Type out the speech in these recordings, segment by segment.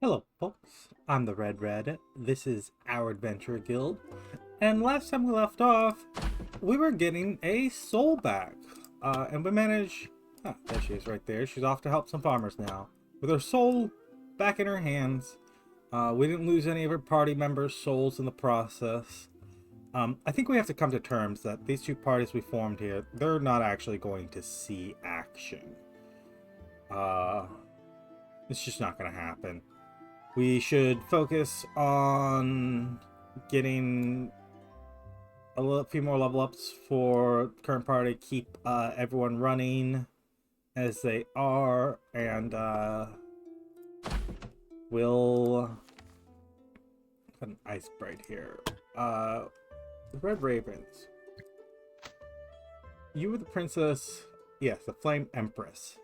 Hello, folks. I'm the Red. This is our Adventure Guild. And last time we left off, we were getting a soul back. And we managed... Ah, there she is right there. She's off to help some farmers now. With her soul back in her hands. We didn't lose any of her party members' souls in the process. I think we have to come to terms that these two parties we formed here, they're not actually going to see action. It's just not going to happen. We should focus on getting a few more level ups for current party, keep everyone running as they are, and we'll put an ice braid here. Red Ravens. You were the princess, yes, the Flame Empress.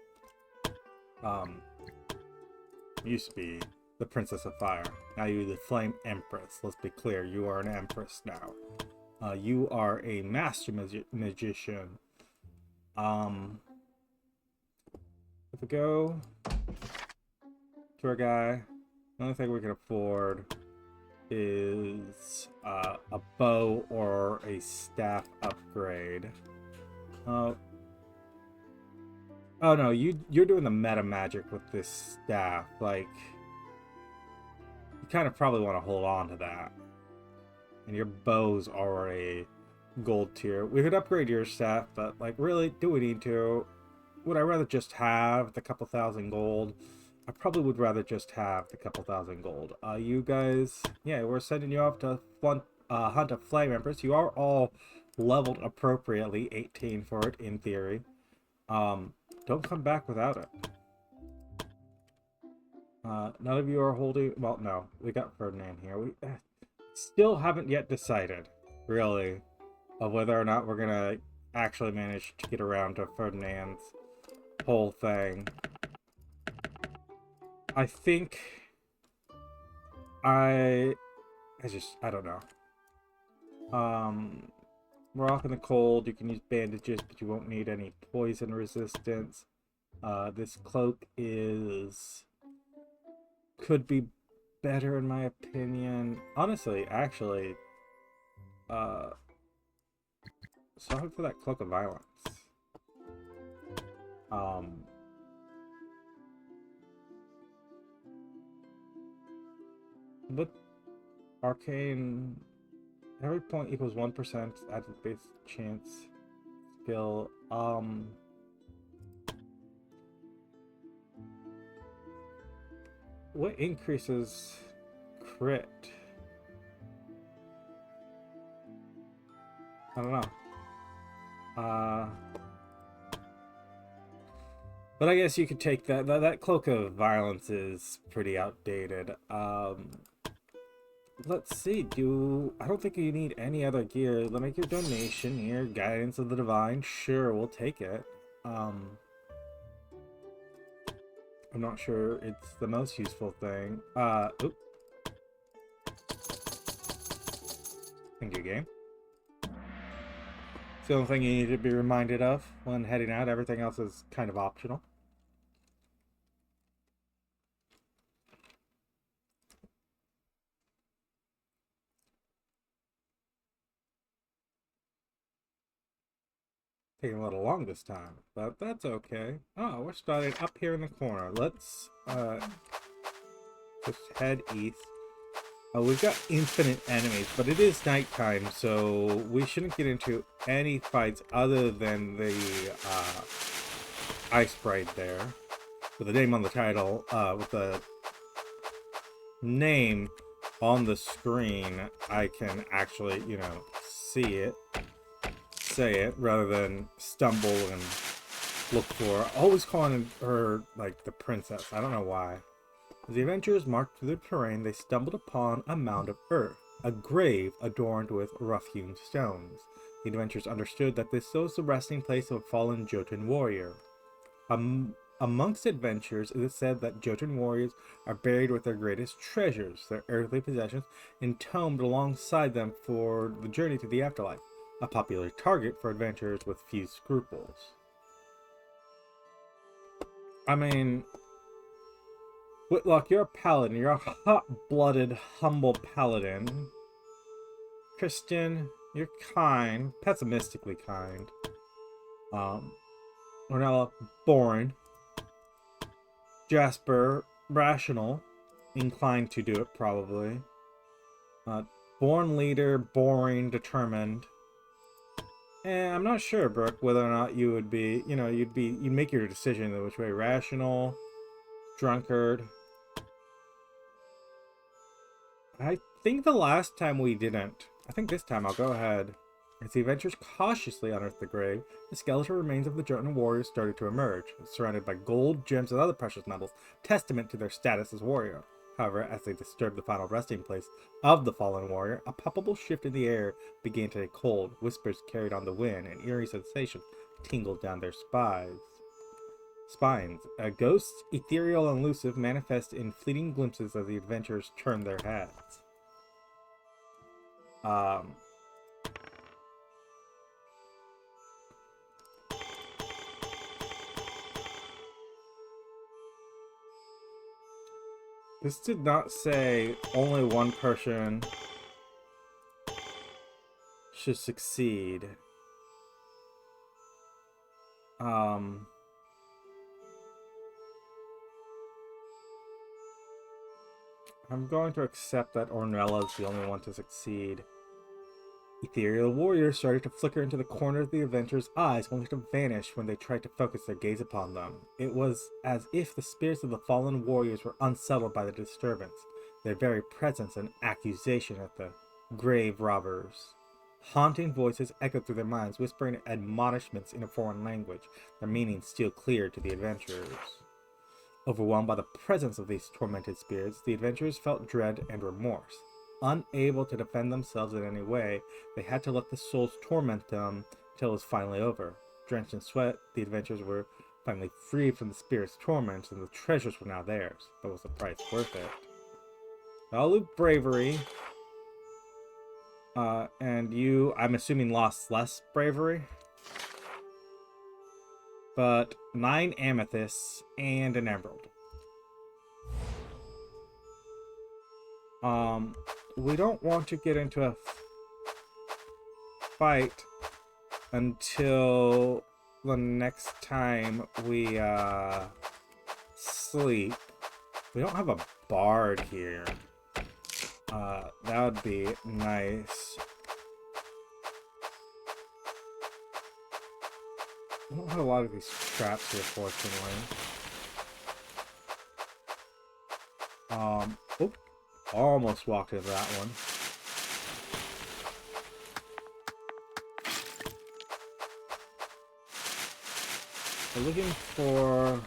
Used to be the Princess of Fire. Now you're the Flame Empress. Let's be clear, you are an Empress now. You are a master magician. If we go to our guy, the only thing we can afford is a bow or a staff upgrade. Oh no, you're doing the meta magic with this staff. Like, you kind of probably want to hold on to that. And your bow's already gold tier. We could upgrade your staff, but like, really, do we need to? Would I rather just have the couple thousand gold? I probably would rather just have the couple thousand gold. You guys, yeah, we're sending you off to hunt a Flame Empress. You are all leveled appropriately, 18 for it in theory. Don't come back without it. None of you are holding... Well, no. We got Ferdinand here. We still haven't yet decided, really, of whether or not we're going to actually manage to get around to Ferdinand's whole thing. I think... I don't know. We're off in the cold. You can use bandages, but you won't need any poison resistance. This cloak could be better in my opinion. Honestly, actually, sorry for that cloak of violence. But arcane, every point equals 1% added base chance skill. What increases crit? I don't know. But I guess you could take that cloak of violence is pretty outdated. Let's see. I don't think you need any other gear. Let me make your donation here. Guidance of the Divine. Sure, we'll take it. I'm not sure it's the most useful thing. Oop. Thank you, game. It's the only thing you need to be reminded of when heading out. Everything else is kind of optional. Taking a little long this time, but that's okay. Oh, we're starting up here in the corner. Let's just head east. We've got infinite enemies, but it is nighttime, so we shouldn't get into any fights other than the ice braid there. With the name on the title, with the name on the screen, I can actually, you know, see it. Say it rather than stumble and look for always calling her like the princess. I don't know why. As the adventurers marched through the terrain, they stumbled upon a mound of earth, a grave adorned with rough-hewn stones. The adventurers understood that this was the resting place of a fallen Jotun warrior. Amongst adventurers, it is said that Jotun warriors are buried with their greatest treasures, their earthly possessions, entombed alongside them for the journey to the afterlife. A popular target for adventurers with few scruples. I mean, Whitlock, you're a paladin. You're a hot-blooded, humble paladin. Christian, you're kind, pessimistically kind. Ornella, boring. Jasper, rational, inclined to do it probably. Born leader, boring, determined. And I'm not sure, Brooke, whether or not you would be, you'd make your decision in which way. Rational, drunkard. I think the last time we didn't. I think this time I'll go ahead. As the adventurers cautiously unearthed the grave, the skeletal remains of the Jotun warriors started to emerge, surrounded by gold, gems, and other precious metals, testament to their status as warrior. However, as they disturbed the final resting place of the fallen warrior, a palpable shift in the air began to take hold. Whispers carried on the wind, and eerie sensations tingled down their spines. Ghosts, ethereal and elusive, manifest in fleeting glimpses as the adventurers turned their heads. This did not say only one person should succeed. I'm going to accept that Ornella is the only one to succeed. Ethereal warriors started to flicker into the corner of the adventurers' eyes, only to vanish when they tried to focus their gaze upon them. It was as if the spirits of the fallen warriors were unsettled by the disturbance, their very presence an accusation at the grave robbers. Haunting voices echoed through their minds, whispering admonishments in a foreign language, their meanings still clear to the adventurers. Overwhelmed by the presence of these tormented spirits, the adventurers felt dread and remorse. Unable to defend themselves in any way, they had to let the souls torment them until it was finally over. Drenched in sweat, the adventurers were finally freed from the spirits' torments, and the treasures were now theirs. But was the price worth it? I'll loot bravery. And you, I'm assuming, lost less bravery. But 9 amethysts and an emerald. We don't want to get into a fight until the next time we sleep. We don't have a bard here. That would be nice. I don't have a lot of these traps here, fortunately. Oop, almost walked into that one. We're looking for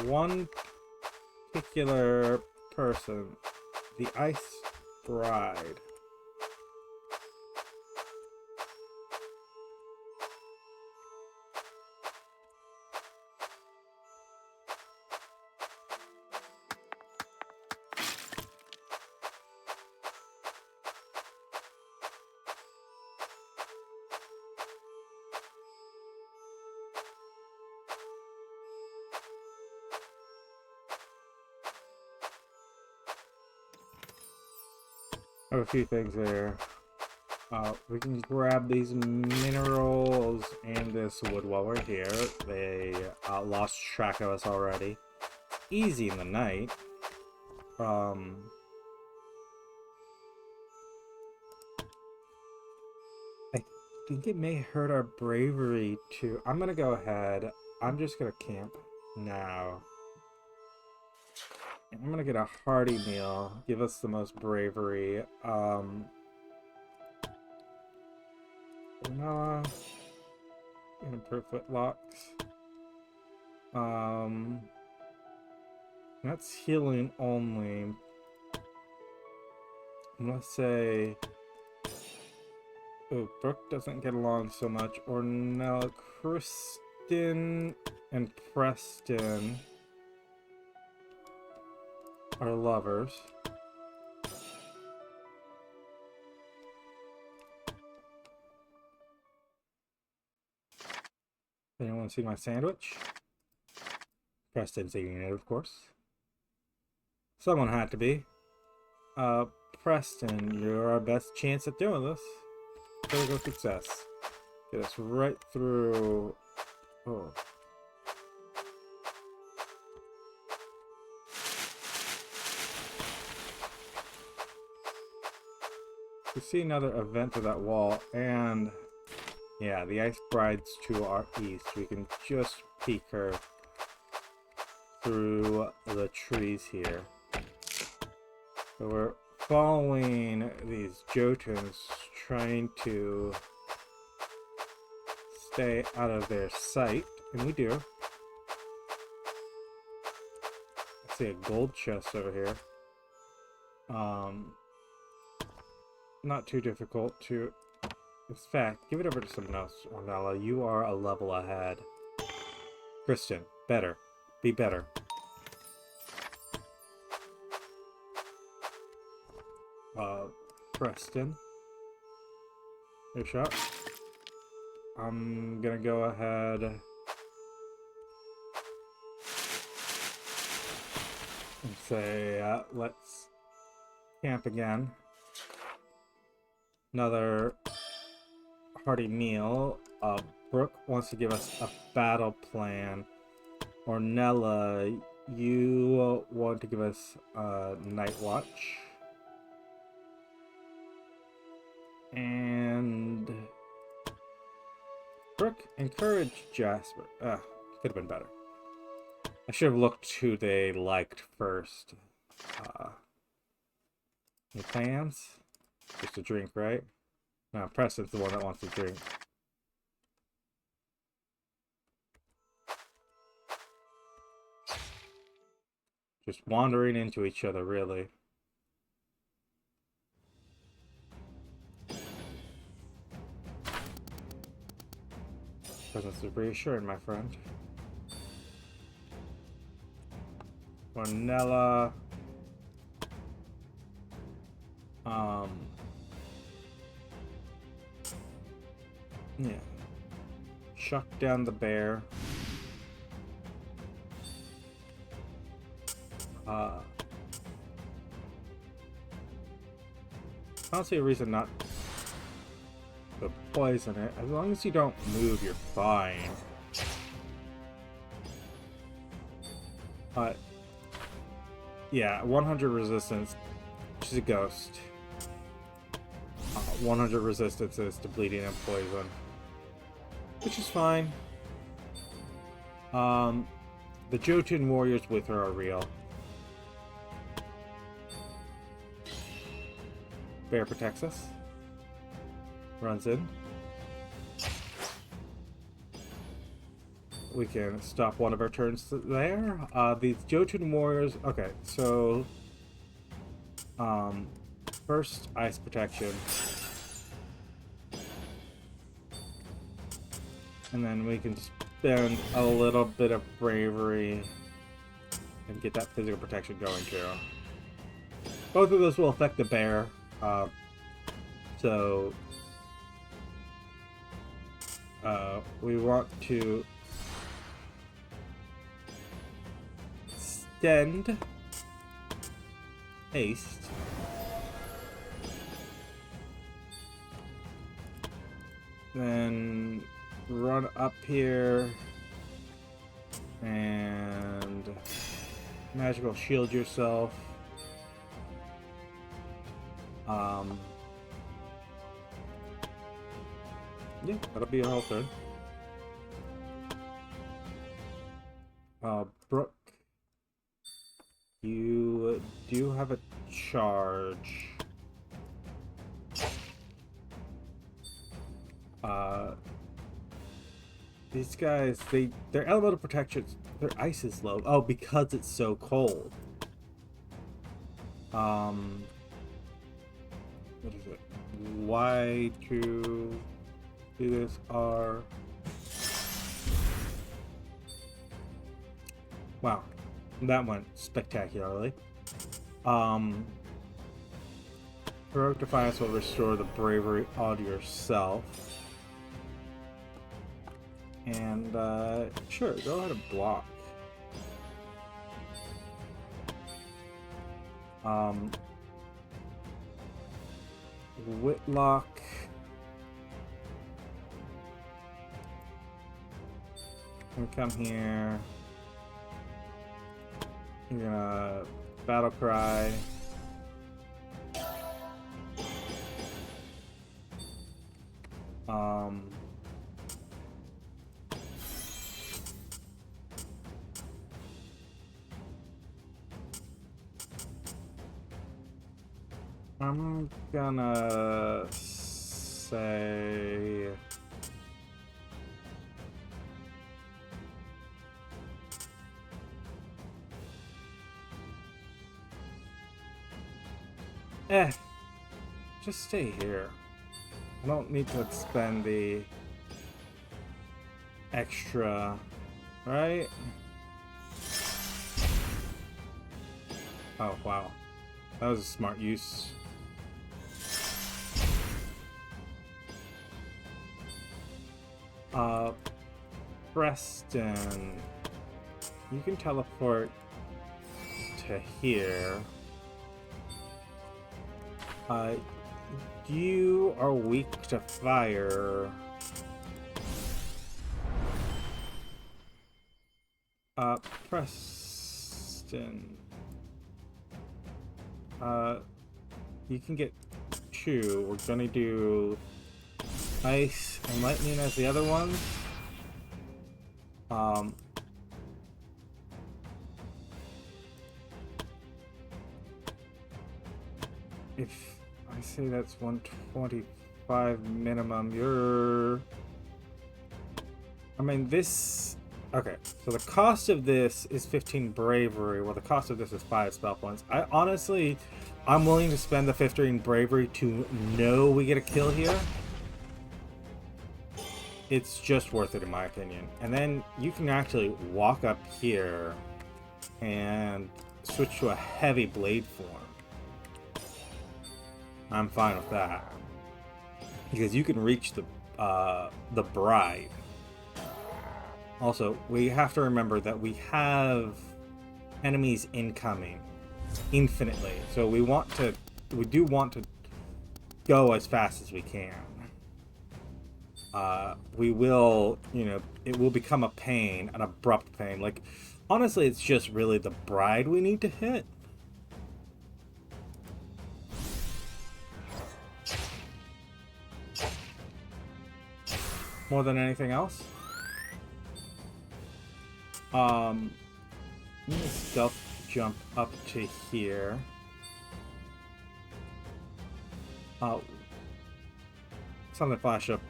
one particular person, the Ice Bride. I have a few things there. We can grab these minerals and this wood while we're here. They lost track of us already. Easy in the night. I think it may hurt our bravery too. I'm gonna go ahead. I'm just gonna camp now. I'm gonna get a hearty meal. Give us the most bravery. Improve Whitlocks. That's healing only. I'm gonna say. Oh, Brooke doesn't get along so much. Ornella, Kristen, and Preston are lovers. Anyone see my sandwich? Preston's eating it, of course. Someone had to be. Preston, you're our best chance at doing this. Critical success. Get us right through. Oh. We see another event to that wall, and yeah, the Ice Bride's to our east. We can just peek her through the trees here. So we're following these Jotuns, trying to stay out of their sight, and we do. I see a gold chest over here. Not too difficult to... In fact, give it over to someone else, Ornella. You are a level ahead. Kristen, better. Be better. Preston. Your shot. I'm gonna go ahead and say, let's camp again. Another hearty meal. Brooke wants to give us a battle plan. Ornella, you want to give us a night watch. And Brooke, encourage Jasper. Could have been better. I should have looked who they liked first. Any plans? Just a drink, right? No, Preston's the one that wants to drink. Just wandering into each other, really. Presence is reassuring, my friend. Ornella. Yeah. Chuck down the bear. I don't see a reason not to poison it. As long as you don't move, you're fine. Yeah, 100 resistance. She's a ghost. 100 resistances to bleeding and poison. Which is fine. The Jotun warriors with her are real. Bear protects us. Runs in. We can stop one of our turns there. These Jotun warriors... Okay, so... first, ice protection. And then we can spend a little bit of bravery and get that physical protection going too. Both of those will affect the bear. So we want to extend haste. Then run up here and magical shield yourself. Yeah, that'll be a whole turn. Brooke, you do have a charge. These guys, their elemental protections, their ice is low. Oh, because it's so cold. What is it? Y to do this R. Wow, that went spectacularly. Heroic Defiance will restore the bravery on yourself. And, sure, go ahead and block. Um, Whitlock. Can come here. You're gonna battle cry. I'm gonna say just stay here. I don't need to spend the extra, right? Oh, wow. That was a smart use. Preston, you can teleport to here. You are weak to fire. Preston. You can get 2. We're gonna do ice and lightning as the other ones. If I say that's 125 minimum, you're... I mean, this... Okay, so the cost of this is 15 bravery, well, the cost of this is 5 spell points. I'm willing to spend the 15 bravery to know we get a kill here. It's just worth it, in my opinion. And then you can actually walk up here and switch to a heavy blade form. I'm fine with that, because you can reach the bride. Also, we have to remember that we have enemies incoming infinitely, so we do want to go as fast as we can. We will, it will become a pain, an abrupt pain. Like, honestly, it's just really the bride we need to hit. More than anything else. I'm gonna stealth jump up to here. Something flashed up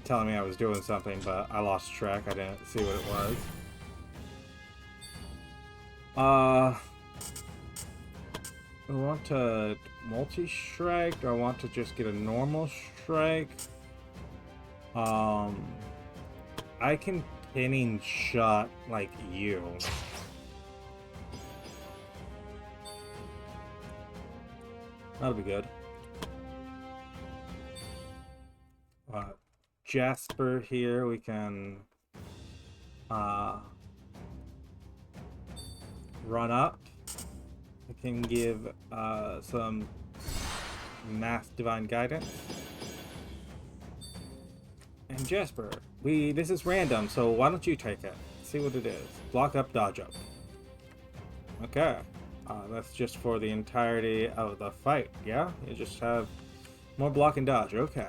telling me I was doing something, but I lost track. I didn't see what it was. I want to multi-strike? Do I want to just get a normal strike? I can pinning shot like you. That'll be good. Jasper here, we can run up. We can give some mass divine guidance. And Jasper, this is random, so why don't you take it? See what it is. Block up, dodge up. Okay. That's just for the entirety of the fight, yeah? You just have more block and dodge, okay.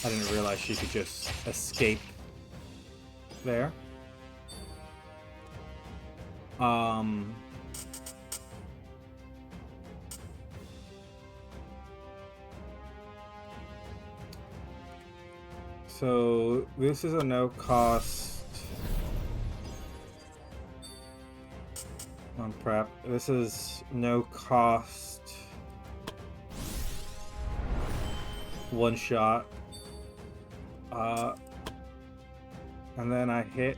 I didn't realize she could just escape there. So this is a no cost on prep. This is no cost one shot. And then I hit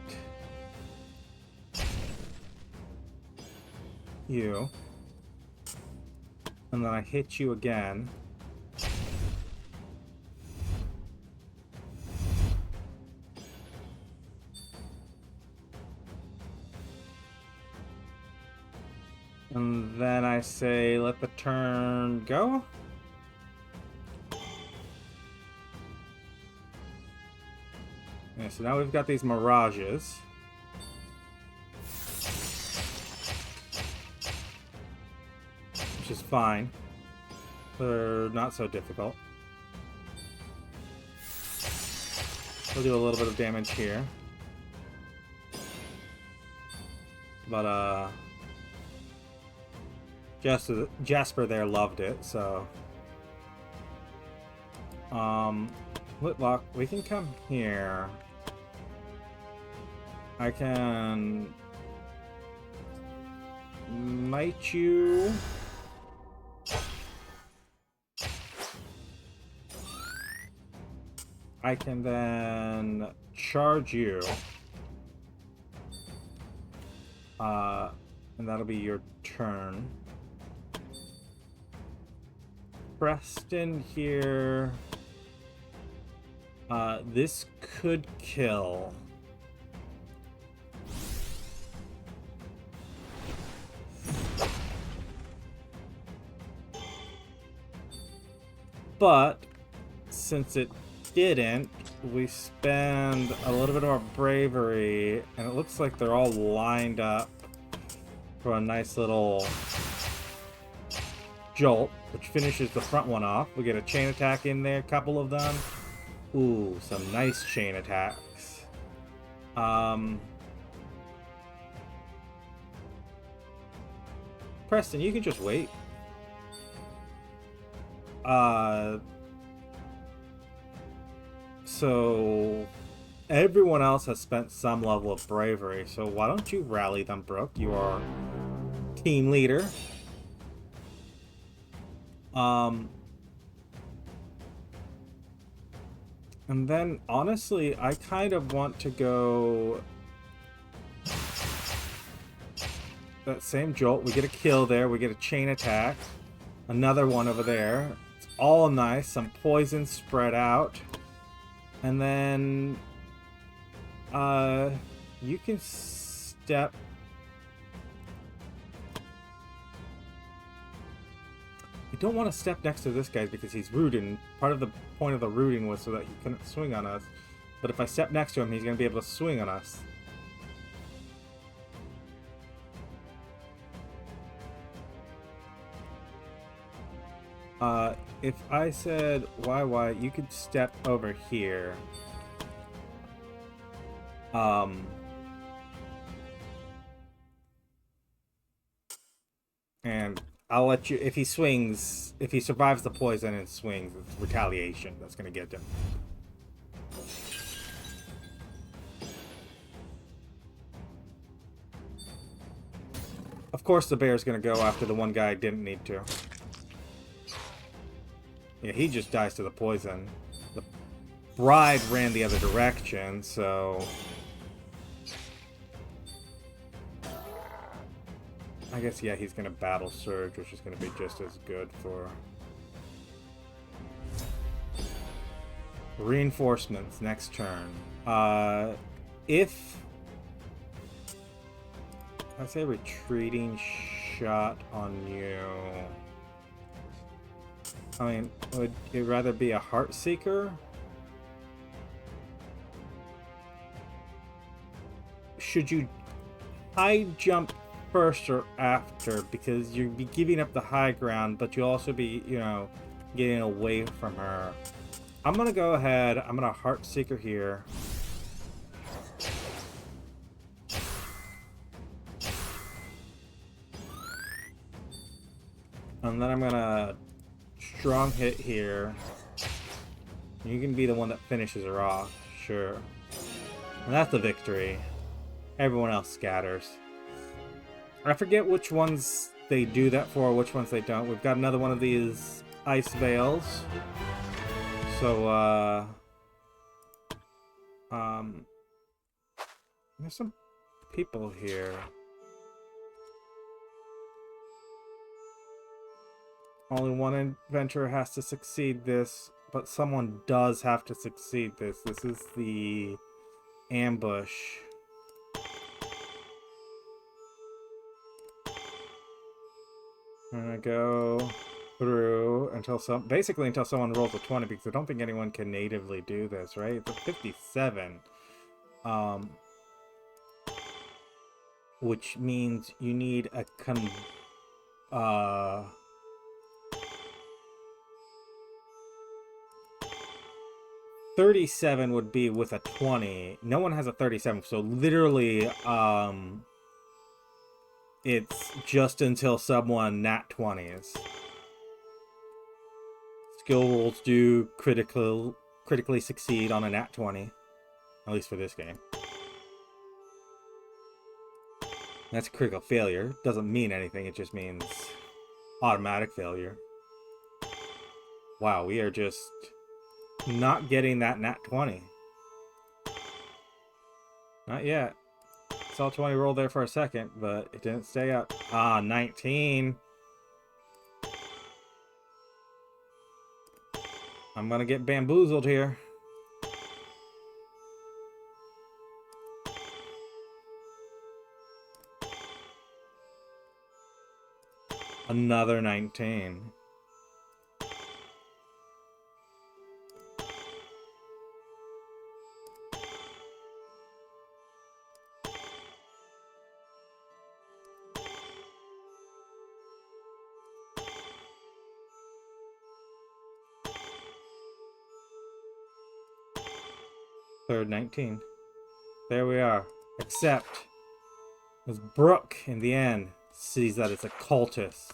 you. And then I hit you again. And then I say, let the turn go. Yeah, so now we've got these mirages. Which is fine. They're not so difficult. We'll do a little bit of damage here. But, Jasper there loved it, so... Whitlock, we can come here. I can... Might you... I can then charge you. And that'll be your turn. Preston here. This could kill. But since it didn't, we spend a little bit of our bravery, and it looks like they're all lined up for a nice little jolt, which finishes the front one off. We get a chain attack in there, a couple of them. Ooh, some nice chain attacks. Preston, you can just wait. So everyone else has spent some level of bravery, so why don't you rally them, Brooke? You are team leader. And then, honestly, I kind of want to go... That same jolt, we get a kill there, we get a chain attack. Another one over there. It's all nice, some poison spread out. And then... you can step... You don't want to step next to this guy because he's rooting. Part of the point of the rooting was so that he couldn't swing on us. But if I step next to him, he's going to be able to swing on us. If I said, why, you could step over here. And I'll let you, if he swings, if he survives the poison and swings, it's retaliation that's going to get him. Of course the bear's going to go after the one guy I didn't need to. Yeah, he just dies to the poison. The bride ran the other direction, so... I guess, yeah, he's going to battle Surge, which is going to be just as good for... Reinforcements, next turn. If... I say retreating shot on you... I mean, would it rather be a Heartseeker? Should you high jump first or after? Because you'd be giving up the high ground, but you'll also be, you know, getting away from her. I'm gonna go ahead. I'm gonna Heartseeker here. And then I'm gonna strong hit here. You can be the one that finishes her off, sure. And that's the victory. Everyone else scatters. I forget which ones they do that for, which ones they don't. We've got another one of these ice veils. So, there's some people here. Only one adventurer has to succeed this, but someone does have to succeed this. This is the ambush. I'm gonna go through until basically until someone rolls a 20, because I don't think anyone can natively do this, right? It's a 57. Um, which means you need a uh 37 would be with a 20. No one has a 37, so literally it's just until someone nat 20s. Skill rolls do critically succeed on a nat 20, at least for this game. That's a critical failure. Doesn't mean anything, it just means automatic failure. Wow, we are just not getting that nat 20. Not yet. Saw 20 roll there for a second, but it didn't stay up. Ah, 19. I'm gonna get bamboozled here. Another 19. Third 19. There we are. Except, as Brooke, in the end, sees that it's a cultist.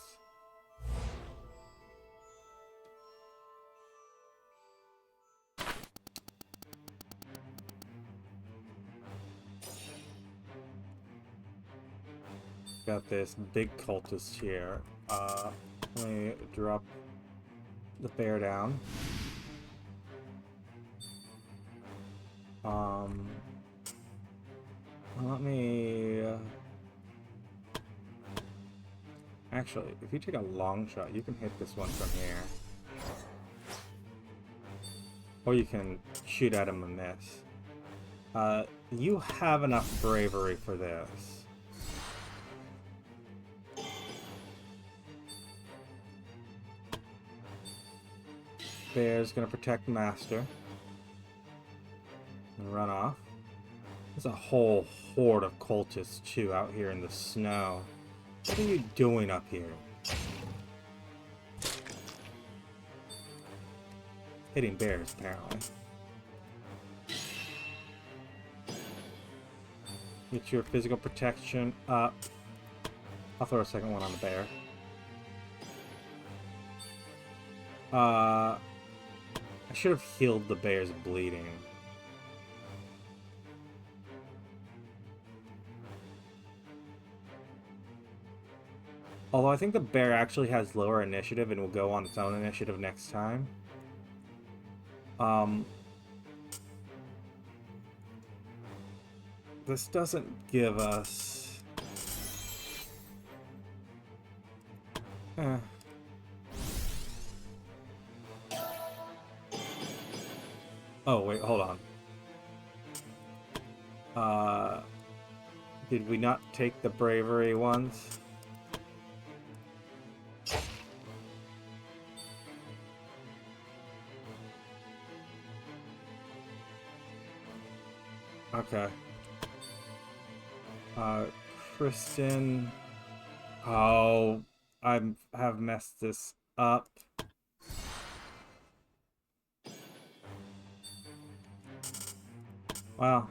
Got this big cultist here. Let me drop the bear down. Let me... Actually, if you take a long shot, you can hit this one from here. Or you can shoot at him and miss. You have enough bravery for this. Bear's gonna protect Master. And run off. There's a whole horde of cultists, too, out here in the snow. What are you doing up here? Hitting bears, apparently. Get your physical protection up. I'll throw a second one on the bear. I should have healed the bear's bleeding. Although I think the bear actually has lower initiative and will go on its own initiative next time. This doesn't give us... Oh, wait, hold on. Did we not take the bravery ones? Okay. Kristen... Oh, I have messed this up. Wow.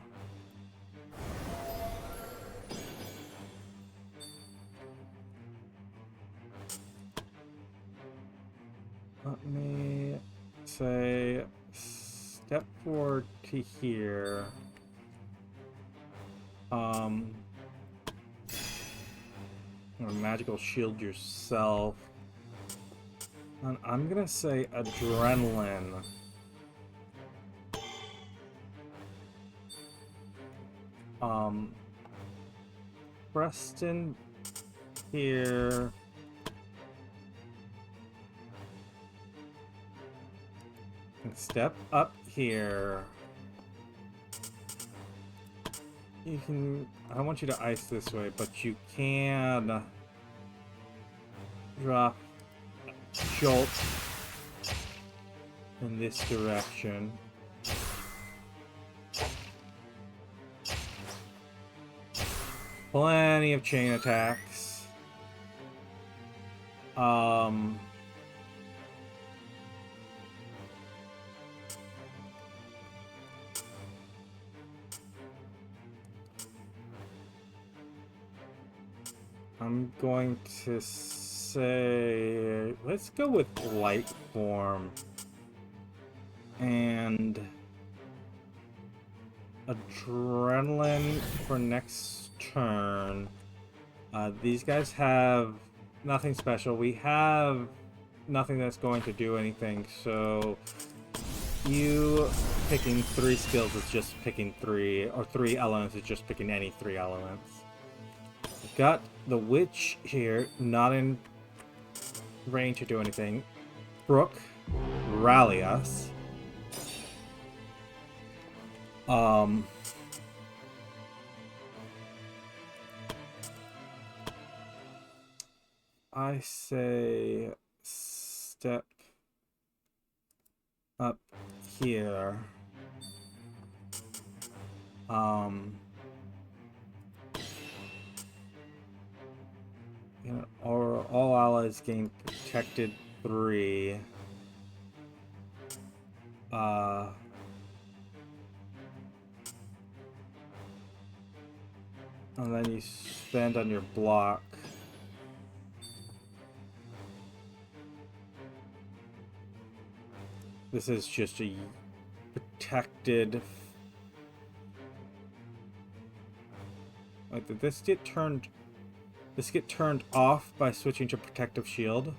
Let me say step forward to here. Magical shield yourself. And I'm gonna say adrenaline. Preston here. And step up here. You can... I don't want you to ice this way, but you can drop jolt in this direction. Plenty of chain attacks. I'm going to say, let's go with light form and adrenaline for next turn. These guys have nothing special. We have nothing that's going to do anything, so you picking 3 skills is just picking 3, or 3 elements is just picking any 3 elements. We've got the witch here, not in range to do anything. Brooke, rally us. I say step up here. Or all allies gain protected 3. And then you spend on your block. This is just a protected. Wait, did this get turned? This get turned off by switching to protective shield?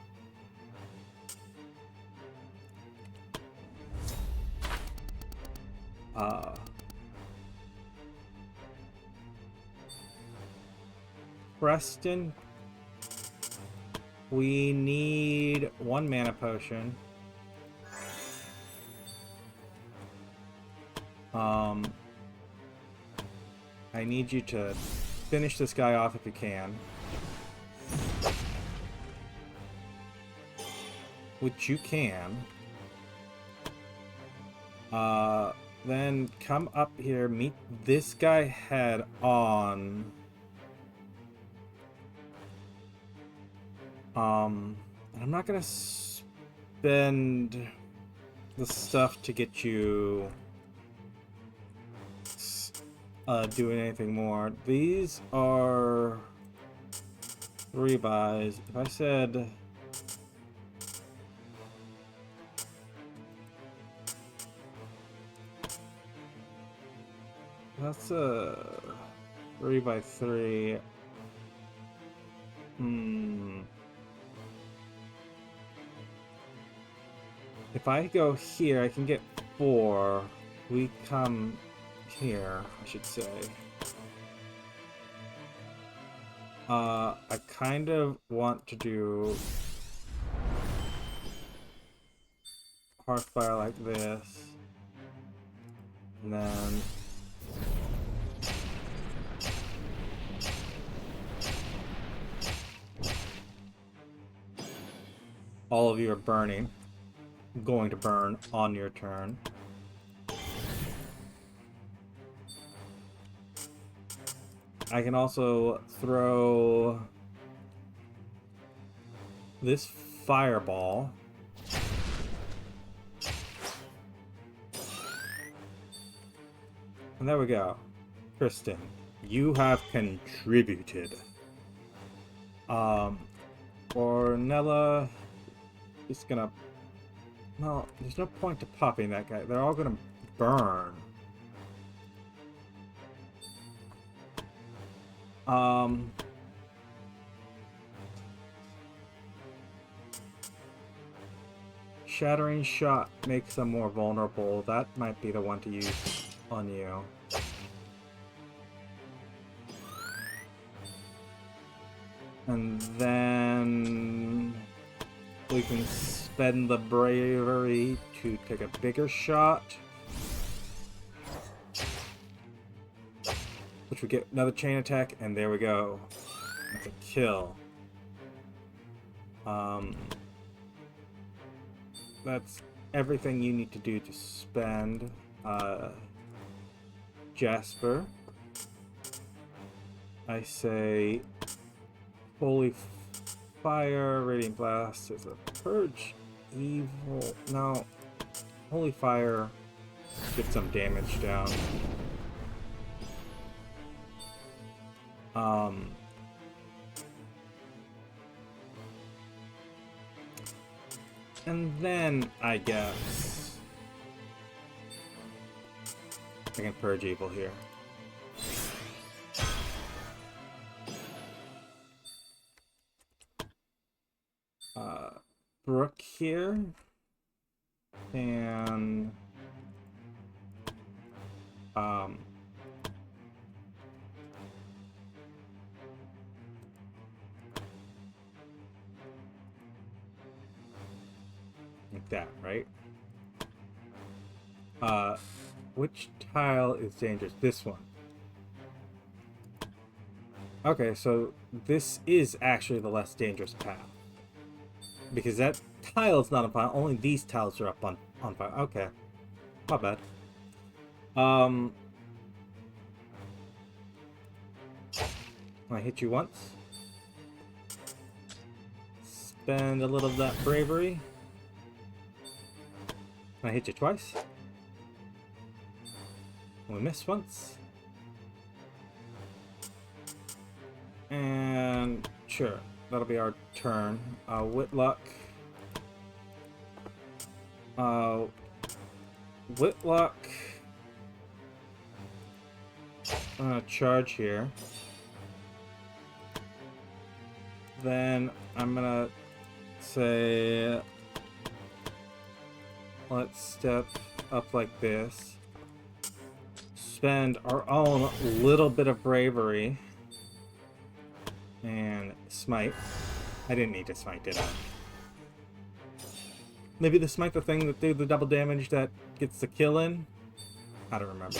Preston, we need 1 mana potion. I need you to finish this guy off if you can. Which you can. Then come up here, meet this guy head on. I'm not gonna spend the stuff to get you doing anything more. These are 3 buys. If I said that's a 3x3. If I go here, I can get 4. We come here, I should say. I kind of want to do Hearthfire like this. And then all of you are burning. Going to burn on your turn. I can also throw this fireball. And there we go. Kristen, you have contributed. Ornella is gonna... No, there's no point to popping that guy. They're all gonna burn. Shattering Shot makes them more vulnerable. That might be the one to use on you. And then we can spend the bravery to take a bigger shot, which we get another chain attack, and there we go. That's a kill. Um, that's everything you need to do to spend. Jasper, I say Holy Fire, Radiant Blast is a Purge Evil. No, Holy Fire, get some damage down. And then, I guess, I can Purge Evil here. Brooke here. And... like that, right? Which tile is dangerous? This one. Okay, so this is actually the less dangerous path. Because that tile's not on fire, only these tiles are up on fire. Okay. My bad. I hit you once. Spend a little of that bravery. I hit you twice. We miss once. And sure, that'll be our turn. Whitlock. Whitlock. I'm gonna charge here. Then I'm gonna say, let's step up like this. Spend our own little bit of bravery. And smite. I didn't need to smite, did I? Maybe the smite the thing that do the double damage that gets the kill in? I don't remember.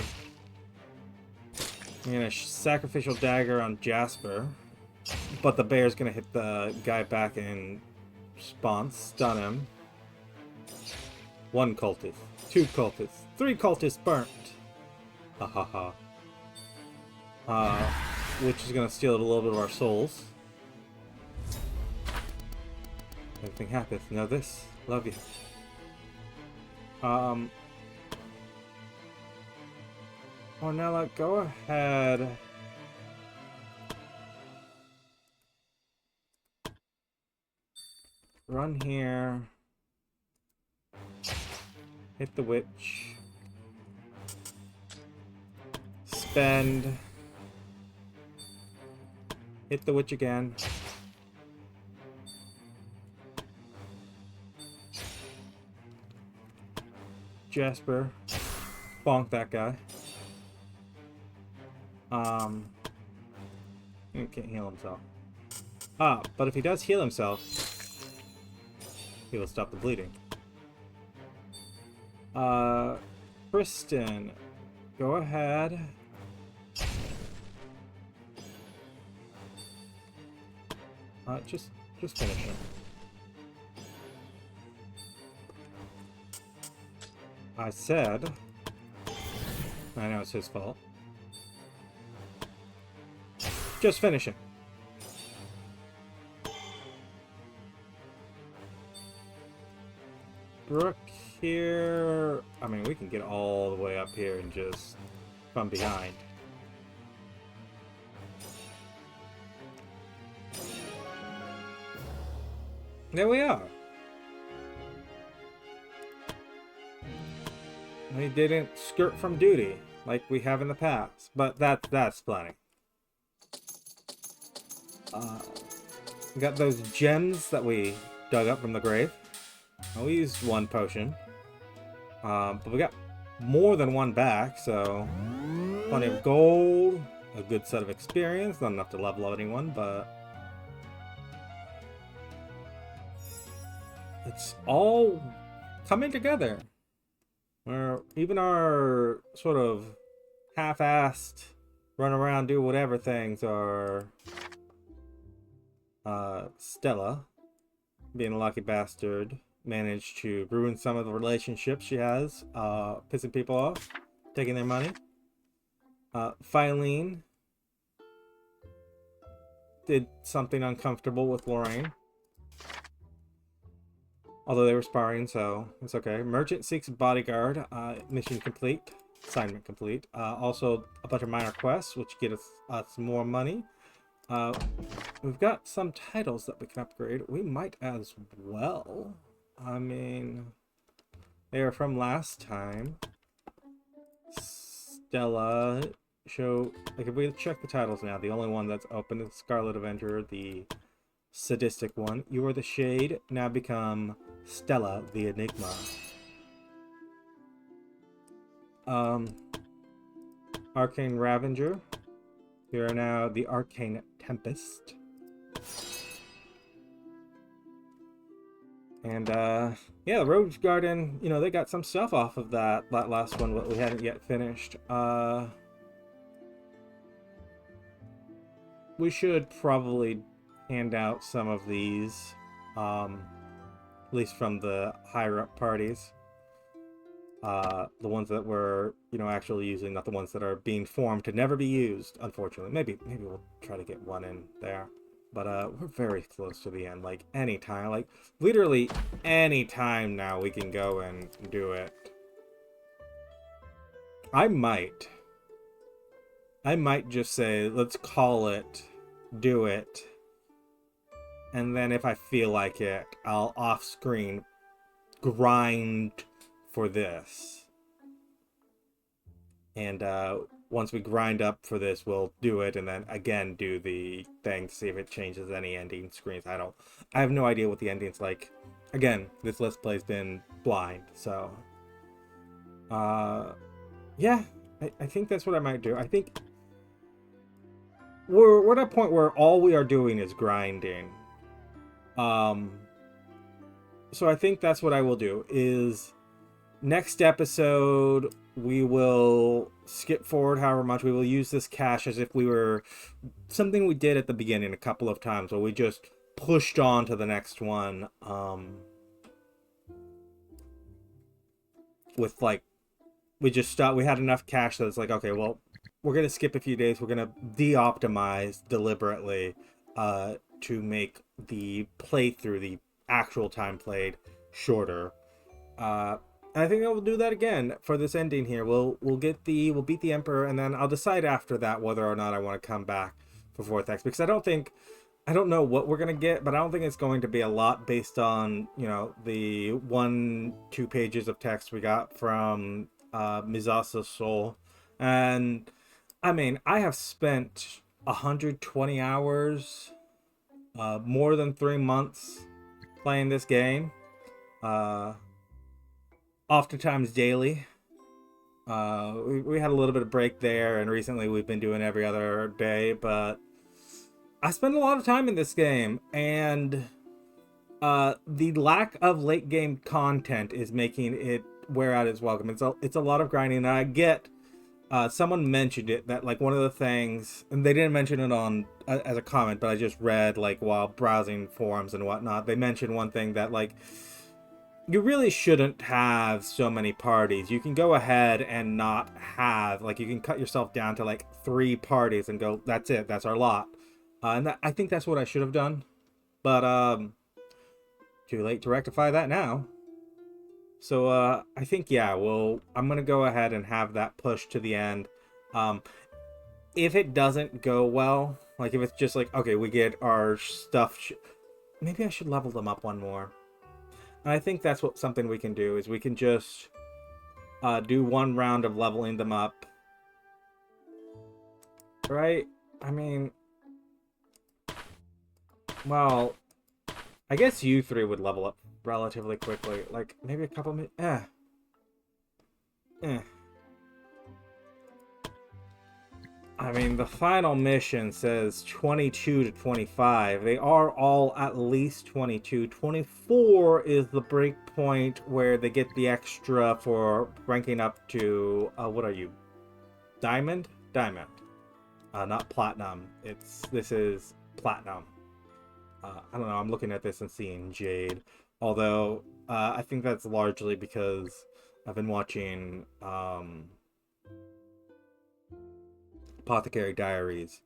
I'm gonna sacrificial dagger on Jasper. But the bear's gonna hit the guy back in response, stun him. 1 cultist, 2 cultists, 3 cultists burnt. Ha ha ha. Which is gonna steal a little bit of our souls. Everything happens. Know this. Love you. Ornella, go ahead. Run here. Hit the witch. Spend. Hit the witch again. Jasper. Bonk that guy. He can't heal himself. But if he does heal himself, he will stop the bleeding. Kristen, go ahead. Just finish him. I said... I know it's his fault. Just finish him. Brooke here... I mean, we can get all the way up here and just... from behind. There we are. We didn't skirt from duty like we have in the past, but that's plenty. We got those gems that we dug up from the grave. We used 1 potion, but we got more than 1 back, so plenty of gold, a good set of experience, not enough to level up anyone, but it's all coming together. Even our sort of half-assed run around do whatever things are Stella. being a lucky bastard, managed to ruin some of the relationships she has, pissing people off, taking their money. Filene did something uncomfortable with Lorraine. Although they were sparring, so it's okay. Merchant seeks bodyguard. Mission complete. Assignment complete. Also, a bunch of minor quests, which get us more money. We've got some titles that we can upgrade. We might as well. I mean, they are from last time. Stella, show, like if we check the titles now, the only one that's open is Scarlet Avenger, the sadistic one. You are the Shade, now become Stella, the Enigma. Arcane Ravager. You are now the Arcane Tempest. And, yeah, the Rose Garden, you know, they got some stuff off of that last one, but we hadn't yet finished. We should probably hand out some of these, at least from the higher up parties. The ones that we're, you know, actually using, not the ones that are being formed to never be used, unfortunately. Maybe we'll try to get one in there. But we're very close to the end. Like, anytime. Like, literally any time now we can go and do it. I might just say, let's call it, do it. And then if I feel like it, I'll off-screen grind for this. And once we grind up for this, we'll do it, and then again do the thing to see if it changes any ending screens. I have no idea what the ending's like. Again, this Let's Play's been blind, so yeah, I think that's what I might do. I think we're at a point where all we are doing is grinding. So I think that's what I will do. Is next episode we will skip forward however much. We will use this cash as if we were something we did at the beginning a couple of times, where we just pushed on to the next one, with like, we just stopped. We had enough cash that it's like, okay, well, we're gonna skip a few days. We're gonna de-optimize deliberately to make the playthrough, the actual time played, shorter. And I think I will do that again for this ending here. We'll beat the Emperor, and then I'll decide after that whether or not I want to come back for Vortex, because I don't know what we're gonna get, but I don't think it's going to be a lot based on, you know, the 1-2 pages of text we got from Misasa's Soul. And I mean, I have spent 120 hours, more than 3 months playing this game. Oftentimes daily. We had a little bit of break there, and recently we've been doing every other day, but I spend a lot of time in this game, and the lack of late game content is making it wear out its welcome. It's a lot of grinding, and I get, someone mentioned it, that like one of the things, and they didn't mention it on as a comment, but I just read like while browsing forums and whatnot, they mentioned one thing that like, you really shouldn't have so many parties. You can go ahead and not have, like, you can cut yourself down to like 3 parties and go, that's it, that's our lot. And I think that's what I should have done, but too late to rectify that now. So I think, yeah, I'm gonna go ahead and have that push to the end. If it doesn't go well, like if it's just like, okay, we get our stuff, maybe I should level them up one more. And I think that's something we can do, is we can just do 1 round of leveling them up. Right? I mean, well, I guess you 3 would level up relatively quickly. Like, maybe a couple minutes. I mean, the final mission says 22 to 25. They are all at least 22. 24 is the break point where they get the extra for ranking up to, what are you? Diamond? Diamond. Not platinum. This is platinum. I don't know. I'm looking at this and seeing Jade, although I think that's largely because I've been watching Apothecary Diaries,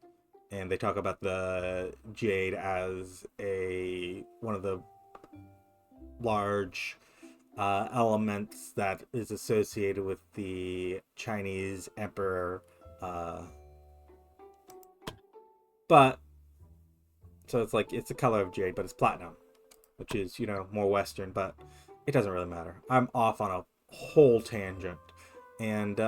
and they talk about the Jade as a one of the large elements that is associated with the Chinese emperor. Uh, but so it's like it's the color of jade, but it's platinum, which is more Western. But it doesn't really matter. I'm off on a whole tangent, and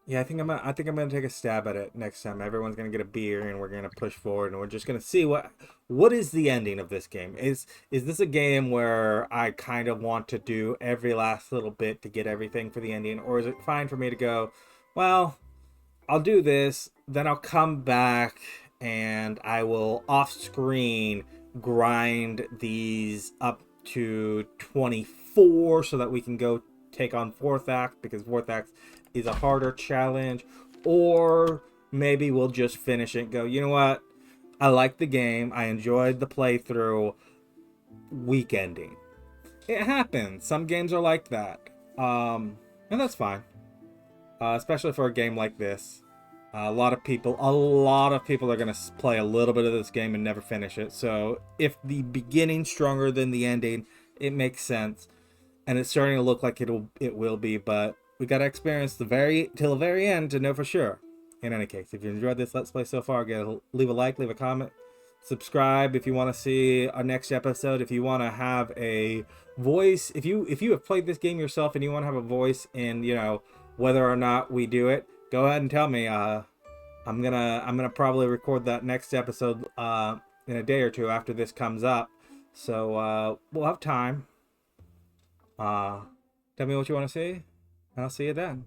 yeah, I think I'm gonna take a stab at it next time. Everyone's gonna get a beer, and we're gonna push forward, and we're just gonna see what is the ending of this game. Is this a game where I kind of want to do every last little bit to get everything for the ending, or is it fine for me to go, well, I'll do this, then I'll come back and I will off screen grind these up to 24 so that we can go take on fourth act, because fourth act is a harder challenge. Or maybe we'll just finish it and go, you know what? I like the game. I enjoyed the playthrough. Week ending. It happens. Some games are like that. And that's fine. Especially for a game like this. A lot of people are going to play a little bit of this game and never finish it. So if the beginning's stronger than the ending, it makes sense. And it's starting to look like it will be, but we got to experience till the very end to know for sure. In any case, if you enjoyed this Let's Play so far, leave a like, leave a comment, subscribe if you want to see our next episode. If you want to have a voice, if you have played this game yourself and you want to have a voice in whether or not we do it, go ahead and tell me. I'm gonna probably record that next episode in a day or two after this comes up, so we'll have time. Tell me what you want to see, and I'll see you then.